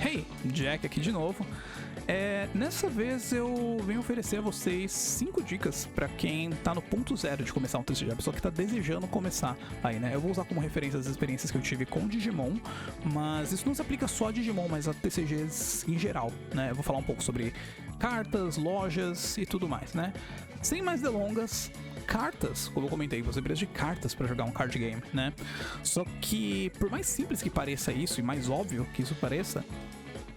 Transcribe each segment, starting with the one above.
Hey, Jack aqui de novo. Nessa vez eu venho oferecer a vocês 5 dicas pra quem tá no ponto zero de começar um TCG, a pessoa que tá desejando começar aí, né? Eu vou usar como referência as experiências que eu tive com Digimon, mas isso não se aplica só a Digimon, mas a TCGs em geral, né? Eu vou falar um pouco sobre cartas, lojas e tudo mais, né? Sem mais delongas, cartas, como eu comentei, você precisa de cartas para jogar um card game, né? Só que, por mais simples que pareça isso, e mais óbvio que isso pareça,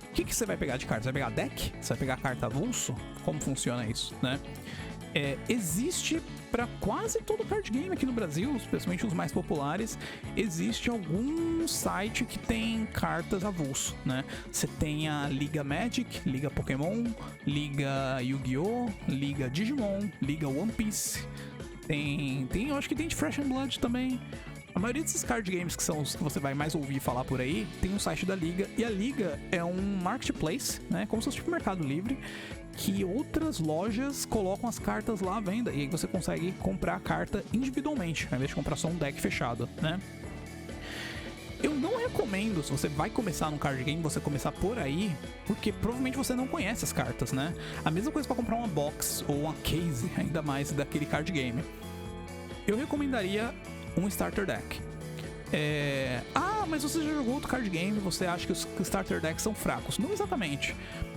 o que você vai pegar de cartas? Você vai pegar deck? Você vai pegar carta avulso? Como funciona isso, né? Existe para quase todo card game aqui no Brasil, especialmente os mais populares, existe algum site que tem cartas avulso, né? Você tem a Liga Magic, Liga Pokémon, Liga Yu-Gi-Oh!, Liga Digimon, Liga One Piece. Eu acho que tem de Fresh and Blood também. A maioria desses card games que são os que você vai mais ouvir falar por aí, tem um site da Liga, e a Liga é um marketplace, né, como se fosse tipo Mercado Livre, que outras lojas colocam as cartas lá à venda, e aí você consegue comprar a carta individualmente, ao invés de comprar só um deck fechado, né. Eu não recomendo, se você vai começar num card game, você começar por aí, porque provavelmente você não conhece as cartas, né. A mesma coisa para comprar uma box ou uma case, ainda mais daquele card game. Eu recomendaria um starter deck. Mas você já jogou outro card game, você acha que os starter decks são fracos. Não exatamente.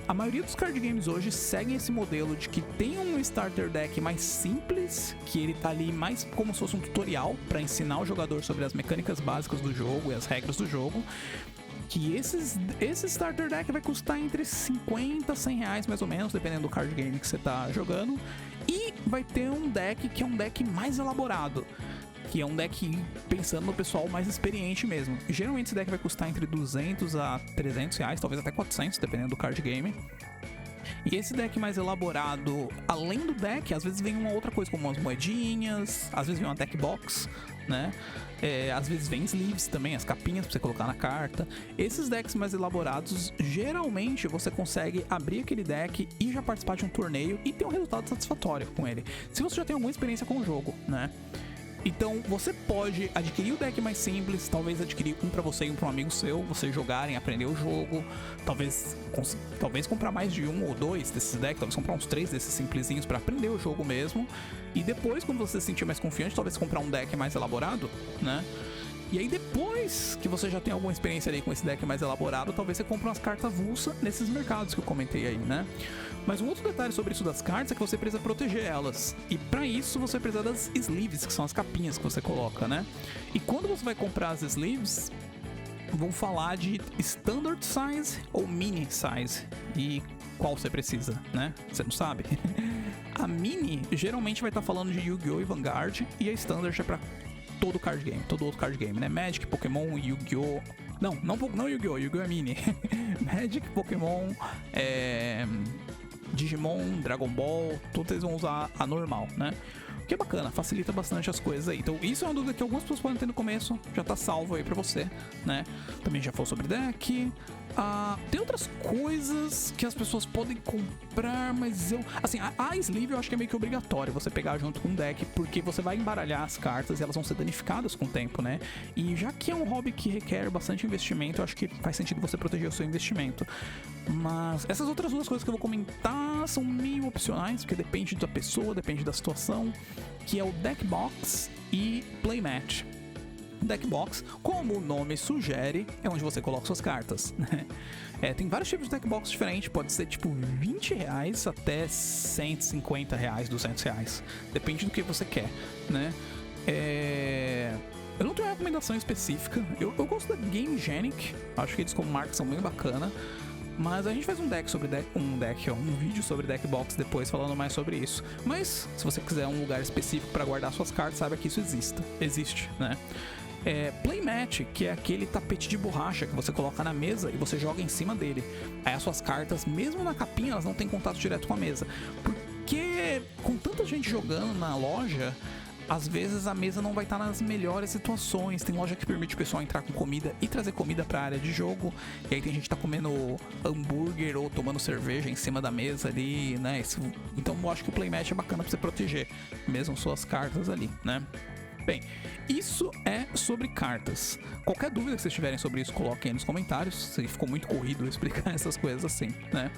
A maioria dos card games hoje seguem esse modelo de que tem um starter deck mais simples, que ele tá ali mais como se fosse um tutorial para ensinar o jogador sobre as mecânicas básicas do jogo e as regras do jogo. Que esse starter deck vai custar entre 50 a 100 reais mais ou menos, dependendo do card game que você tá jogando. E vai ter um deck que é um deck mais elaborado, que é um deck pensando no pessoal mais experiente mesmo. Geralmente esse deck vai custar entre 200 a 300 reais, talvez até 400, dependendo do card game. E esse deck mais elaborado, além do deck, às vezes vem uma outra coisa, como umas moedinhas, às vezes vem uma deck box, né? Às vezes vem sleeves também, as capinhas pra você colocar na carta. Esses decks mais elaborados, geralmente você consegue abrir aquele deck e já participar de um torneio e ter um resultado satisfatório com ele, se você já tem alguma experiência com o jogo, né? Então você pode adquirir o deck mais simples, talvez adquirir um pra você e um pra um amigo seu, vocês jogarem, aprender o jogo, talvez comprar mais de um ou dois desses decks, talvez comprar uns 3 desses simplesinhos pra aprender o jogo mesmo, e depois, quando você se sentir mais confiante, talvez comprar um deck mais elaborado, né? E aí depois que você já tem alguma experiência ali com esse deck mais elaborado, talvez você compre umas cartas avulsas nesses mercados que eu comentei aí, né? Mas um outro detalhe sobre isso das cartas é que você precisa proteger elas. E pra isso você precisa das sleeves, que são as capinhas que você coloca, né? E quando você vai comprar as sleeves, vão falar de standard size ou mini size. E qual você precisa, né? Você não sabe? A mini geralmente vai estar falando de Yu-Gi-Oh! E Vanguard, e a standard é pra todo card game, todo outro card game, né? Magic, Pokémon, Yu-Gi-Oh! Não Yu-Gi-Oh! Yu-Gi-Oh! É mini. Magic, Pokémon, Digimon, Dragon Ball, todos eles vão usar a normal, né? O que é bacana, facilita bastante as coisas aí. Então isso é uma dúvida que algumas pessoas podem ter no começo, já tá salvo aí pra você, né? Também já falou sobre deck. Tem outras coisas que as pessoas podem comprar, mas a sleeve eu acho que é meio que obrigatório você pegar junto com o deck, porque você vai embaralhar as cartas e elas vão ser danificadas com o tempo, né? E já que é um hobby que requer bastante investimento, eu acho que faz sentido você proteger o seu investimento. Mas essas outras duas coisas que eu vou comentar são meio opcionais, porque depende da pessoa, depende da situação, que é o deck box e playmat. Deck box, como o nome sugere, é onde você coloca suas cartas, né? Tem vários tipos de deck box diferentes, pode ser tipo 20 reais até 150 reais, 200 reais, depende do que você quer, né? Eu não tenho uma recomendação específica, eu gosto da Game Genic, acho que eles como marca são bem bacana, mas a gente faz um vídeo sobre deck box depois falando mais sobre isso. Mas se você quiser um lugar específico para guardar suas cartas, saiba que isso existe, né? Playmat, que é aquele tapete de borracha que você coloca na mesa e você joga em cima dele. Aí as suas cartas, mesmo na capinha, elas não têm contato direto com a mesa. Porque com tanta gente jogando na loja, às vezes a mesa não vai estar nas melhores situações. Tem loja que permite o pessoal entrar com comida e trazer comida pra área de jogo. E aí tem gente que tá comendo hambúrguer ou tomando cerveja em cima da mesa ali, né? Então eu acho que o playmat é bacana pra você proteger mesmo suas cartas ali, né? Bem, isso é sobre cartas. Qualquer dúvida que vocês tiverem sobre isso, coloquem aí nos comentários. Se ficou muito corrido explicar essas coisas assim, né?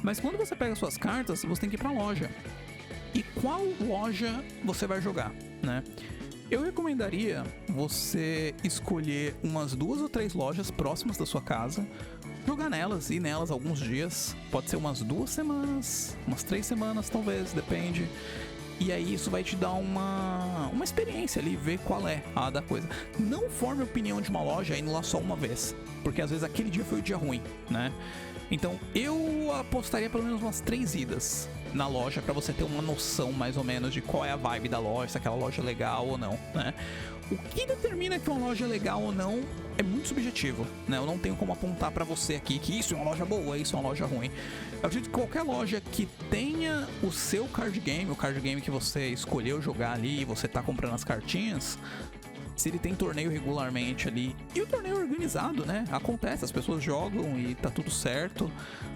Mas quando você pega suas cartas, você tem que ir pra loja. E qual loja você vai jogar, né? Eu recomendaria você escolher umas 2 ou 3 lojas próximas da sua casa, jogar nelas, ir nelas alguns dias, pode ser umas 2 semanas, umas 3 semanas talvez, depende. E aí isso vai te dar uma experiência ali, ver qual é a da coisa. Não forme opinião de uma loja indo lá só uma vez, porque às vezes aquele dia foi o dia ruim, né? Então eu apostaria pelo menos umas 3 idas na loja pra você ter uma noção mais ou menos de qual é a vibe da loja, se aquela loja é legal ou não, né? O que determina que uma loja é legal ou não é muito subjetivo, né? Eu não tenho como apontar pra você aqui que isso é uma loja boa, isso é uma loja ruim. Eu acredito que qualquer loja que tenha o seu card game, o card game que você escolheu jogar ali, você tá comprando as cartinhas, se ele tem torneio regularmente ali, e o torneio é organizado, né? Acontece, as pessoas jogam e tá tudo certo.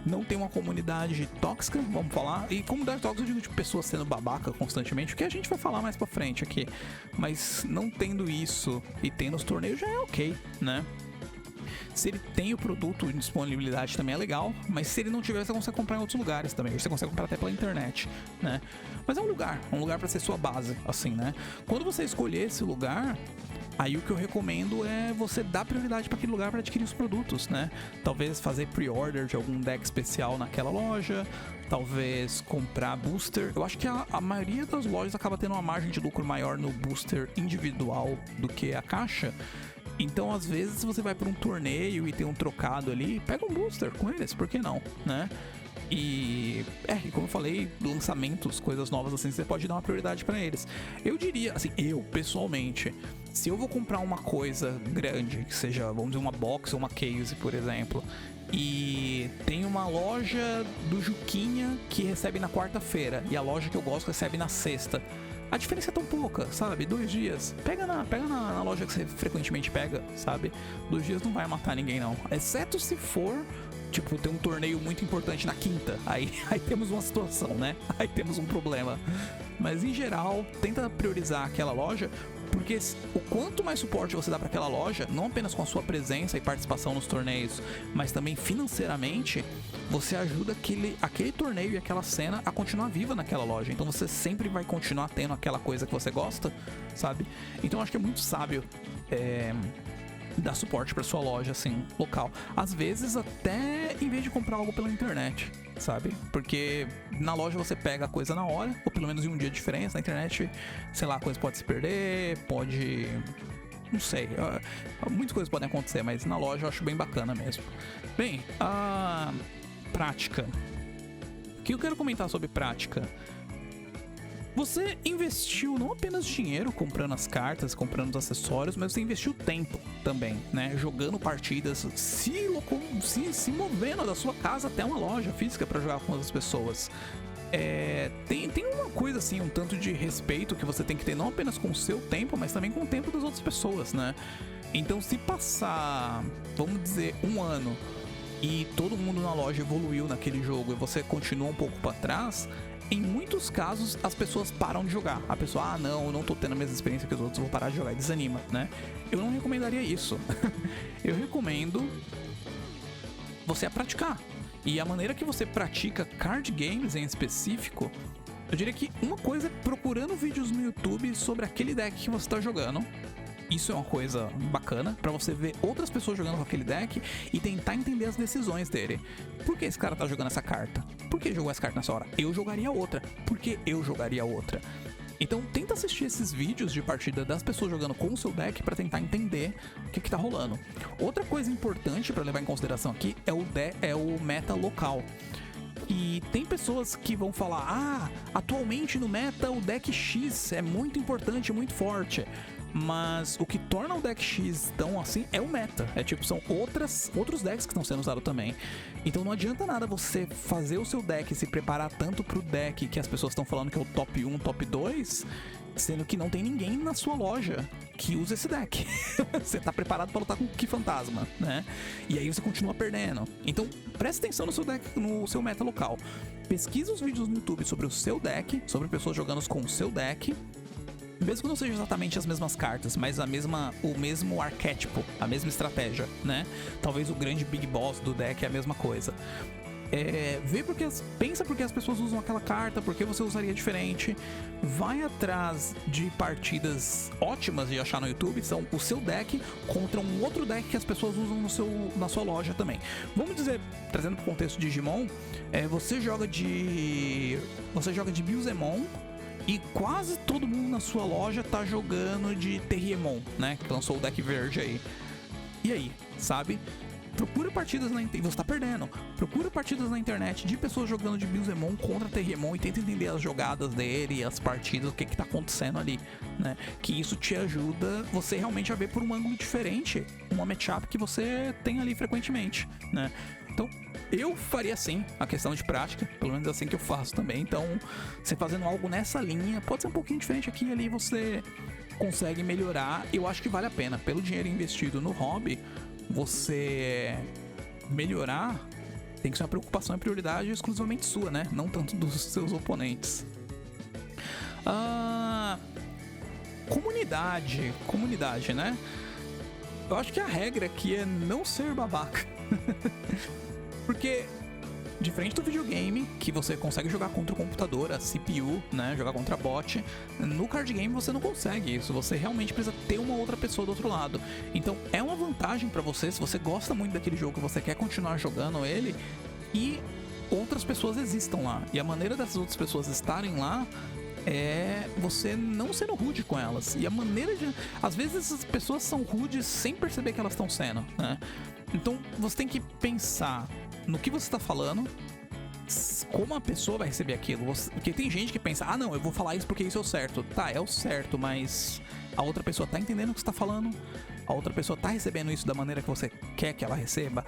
Não tem uma comunidade tóxica, vamos falar. E comunidade tóxica eu digo de pessoas sendo babaca constantemente, o que a gente vai falar mais pra frente aqui. Mas não tendo isso e tendo os torneios já é ok, né? Se ele tem o produto em disponibilidade também é legal, mas se ele não tiver, você consegue comprar em outros lugares também. Você consegue comprar até pela internet, né? Mas é um lugar pra ser sua base, assim, né? Quando você escolher esse lugar, aí o que eu recomendo é você dar prioridade para aquele lugar para adquirir os produtos, né? Talvez fazer pre-order de algum deck especial naquela loja, talvez comprar booster. Eu acho que a maioria das lojas acaba tendo uma margem de lucro maior no booster individual do que a caixa. Então, às vezes, se você vai para um torneio e tem um trocado ali, pega um booster com eles, por que não, né? E, como eu falei, lançamentos, coisas novas assim, você pode dar uma prioridade pra eles. Eu diria, assim, eu, pessoalmente, se eu vou comprar uma coisa grande, que seja, vamos dizer, uma box ou uma case, por exemplo, e tem uma loja do Juquinha que recebe na quarta-feira, e a loja que eu gosto recebe na sexta, a diferença é tão pouca, sabe? 2 dias. Pega na loja que você frequentemente pega, sabe? 2 dias não vai matar ninguém, não. Exceto se for, tipo, ter um torneio muito importante na quinta. Aí temos uma situação, né? Aí temos um problema. Mas, em geral, tenta priorizar aquela loja, porque o quanto mais suporte você dá para aquela loja, não apenas com a sua presença e participação nos torneios, mas também financeiramente, você ajuda aquele torneio e aquela cena a continuar viva naquela loja. Então você sempre vai continuar tendo aquela coisa que você gosta, sabe? Então eu acho que é muito sábio dar suporte para sua loja, assim, local. Às vezes até em vez de comprar algo pela internet, sabe? Porque na loja você pega a coisa na hora, ou pelo menos em um dia de diferença. Na internet, sei lá, a coisa pode se perder, pode... não sei, muitas coisas podem acontecer, mas na loja eu acho bem bacana mesmo. Bem, a prática. O que eu quero comentar sobre prática? Você investiu não apenas dinheiro comprando as cartas, comprando os acessórios, mas você investiu tempo também, né? Jogando partidas, se movendo da sua casa até uma loja física para jogar com outras pessoas. Tem uma coisa assim, um tanto de respeito que você tem que ter não apenas com o seu tempo, mas também com o tempo das outras pessoas, né? Então, se passar, vamos dizer, 1 ano e todo mundo na loja evoluiu naquele jogo e você continua um pouco para trás, em muitos casos as pessoas param de jogar. A pessoa, não, eu não tô tendo a mesma experiência que os outros, vou parar de jogar, e desanima, né? Eu não recomendaria isso. Eu recomendo você praticar. E a maneira que você pratica card games em específico, eu diria que uma coisa é procurando vídeos no YouTube sobre aquele deck que você tá jogando. Isso é uma coisa bacana pra você ver outras pessoas jogando com aquele deck e tentar entender as decisões dele. Por que esse cara tá jogando essa carta? Por que jogou essa carta nessa hora? Eu jogaria outra. Por que eu jogaria outra? Então tenta assistir esses vídeos de partida das pessoas jogando com o seu deck pra tentar entender o que tá rolando. Outra coisa importante pra levar em consideração aqui é o meta local. E tem pessoas que vão falar, atualmente no meta o deck X é muito importante, muito forte. Mas o que torna o deck X tão assim é o meta. É tipo, são outros decks que estão sendo usados também. Então não adianta nada você fazer o seu deck e se preparar tanto pro deck que as pessoas estão falando que é o top 1, top 2, sendo que não tem ninguém na sua loja que usa esse deck. Você tá preparado para lutar com o Ki Fantasma, né? E aí você continua perdendo. Então preste atenção no seu deck, no seu meta local. Pesquisa os vídeos no YouTube sobre o seu deck, sobre pessoas jogando com o seu deck. Mesmo que não seja exatamente as mesmas cartas, mas o mesmo arquétipo, a mesma estratégia, né? Talvez o grande Big Boss do deck é a mesma coisa. Pensa porque as pessoas usam aquela carta, porque você usaria diferente. Vai atrás de partidas ótimas de achar no YouTube, são o seu deck contra um outro deck que as pessoas usam na sua loja também. Vamos dizer, trazendo pro contexto de Digimon, você joga de Billzemon e quase todo mundo na sua loja tá jogando de Terriermon, né? Que lançou o deck verde aí. E aí, sabe? Procura partidas na internet. Você tá perdendo. Procura partidas na internet de pessoas jogando de Billzemon contra Terriermon e tenta entender as jogadas dele, as partidas, o que tá acontecendo ali, né? Que isso te ajuda você realmente a ver por um ângulo diferente uma matchup que você tem ali frequentemente, né? Então, eu faria assim, a questão de prática, pelo menos assim que eu faço também. Então, você fazendo algo nessa linha, pode ser um pouquinho diferente aqui e ali, você consegue melhorar. Eu acho que vale a pena. Pelo dinheiro investido no hobby, você melhorar tem que ser uma preocupação e prioridade exclusivamente sua, né? Não tanto dos seus oponentes. Comunidade, né? Eu acho que a regra aqui é não ser babaca. Porque, diferente do videogame, que você consegue jogar contra o computador, a CPU, né, jogar contra bot, no card game você não consegue isso, você realmente precisa ter uma outra pessoa do outro lado. Então é uma vantagem pra você, se você gosta muito daquele jogo, você quer continuar jogando ele, e outras pessoas existam lá. E a maneira dessas outras pessoas estarem lá é você não sendo rude com elas. E a maneira de... Às vezes essas pessoas são rudes sem perceber que elas estão sendo, né? Então você tem que pensar no que você tá falando, como a pessoa vai receber aquilo. Porque tem gente que pensa, não, eu vou falar isso porque isso é o certo. Tá, é o certo, mas a outra pessoa tá entendendo o que você tá falando? A outra pessoa tá recebendo isso da maneira que você quer que ela receba?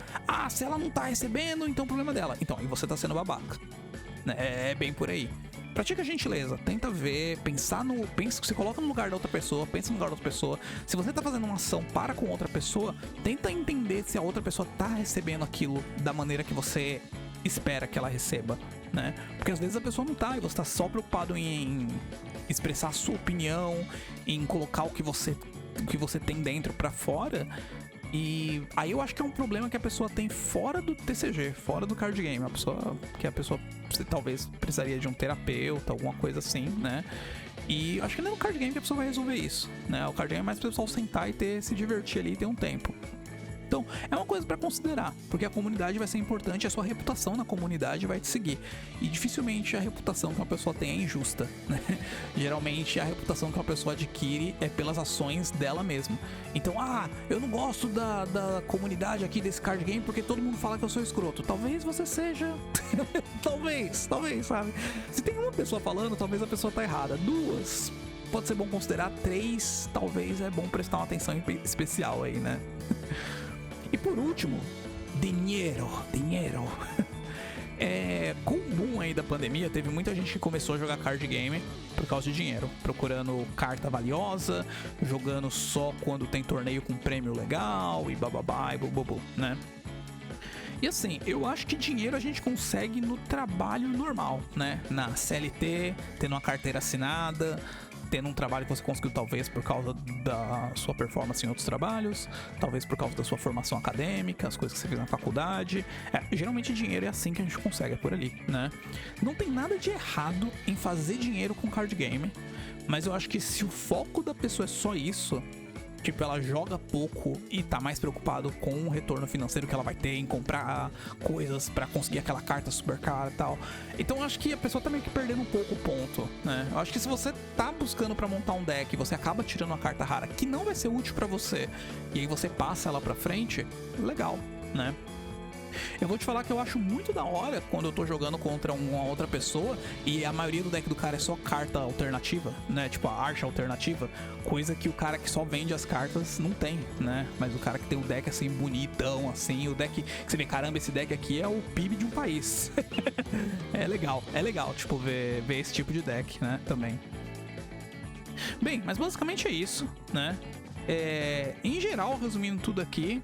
Se ela não tá recebendo, então o problema é dela. Então, aí você tá sendo babaca. É bem por aí. Pratica a gentileza, tenta ver, se coloca no lugar da outra pessoa, pensa no lugar da outra pessoa. Se você tá fazendo uma ação para com outra pessoa, tenta entender se a outra pessoa tá recebendo aquilo da maneira que você espera que ela receba, né? Porque às vezes a pessoa não tá, e você tá só preocupado em expressar a sua opinião, em colocar o que você tem dentro pra fora. E aí eu acho que é um problema que a pessoa tem fora do TCG, fora do card game. A pessoa talvez precisaria de um terapeuta, alguma coisa assim, né? E acho que não é no card game que a pessoa vai resolver isso, né? O card game é mais pro pessoal sentar e se divertir ali e ter um tempo. Então, é uma coisa pra considerar, porque a comunidade vai ser importante, a sua reputação na comunidade vai te seguir. E dificilmente a reputação que uma pessoa tem é injusta, né? Geralmente a reputação que uma pessoa adquire é pelas ações dela mesma. Então, eu não gosto da comunidade aqui desse card game porque todo mundo fala que eu sou escroto. Talvez você seja... talvez, sabe? Se tem uma pessoa falando, talvez a pessoa tá errada. 2, pode ser bom considerar. 3, talvez é bom prestar uma atenção especial aí, né? E por último, dinheiro. Com o boom aí da pandemia, teve muita gente que começou a jogar card game por causa de dinheiro, procurando carta valiosa, jogando só quando tem torneio com prêmio legal e bababá e bububu, né? E assim, eu acho que dinheiro a gente consegue no trabalho normal, né? Na CLT, tendo uma carteira assinada, tendo um trabalho que você conseguiu talvez por causa da sua performance em outros trabalhos, talvez por causa da sua formação acadêmica, as coisas que você fez na faculdade. Geralmente dinheiro é assim que a gente consegue, é por ali, né? Não tem nada de errado em fazer dinheiro com card game, mas eu acho que se o foco da pessoa é só isso, tipo, ela joga pouco e tá mais preocupado com o retorno financeiro que ela vai ter em comprar coisas pra conseguir aquela carta super cara e tal. Então eu acho que a pessoa tá meio que perdendo um pouco o ponto, né? Eu acho que se você tá buscando pra montar um deck e você acaba tirando uma carta rara que não vai ser útil pra você, e aí você passa ela pra frente, legal, né? Eu vou te falar que eu acho muito da hora quando eu tô jogando contra uma outra pessoa e a maioria do deck do cara é só carta alternativa, né? Tipo a arte alternativa, coisa que o cara que só vende as cartas não tem, né? Mas o cara que tem um deck assim bonitão, assim, o deck que você vê, caramba, esse deck aqui é o PIB de um país. É legal, tipo, ver esse tipo de deck, né? Também. Bem, mas basicamente é isso, né? Em geral, resumindo tudo aqui,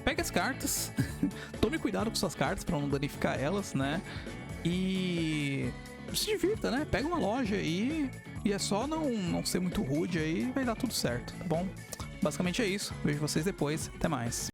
pega as cartas, tome cuidado com suas cartas pra não danificar elas, né? E se divirta, né? Pega uma loja aí E é só não ser muito rude aí, vai dar tudo certo, tá bom? Basicamente é isso. Vejo vocês depois. Até mais.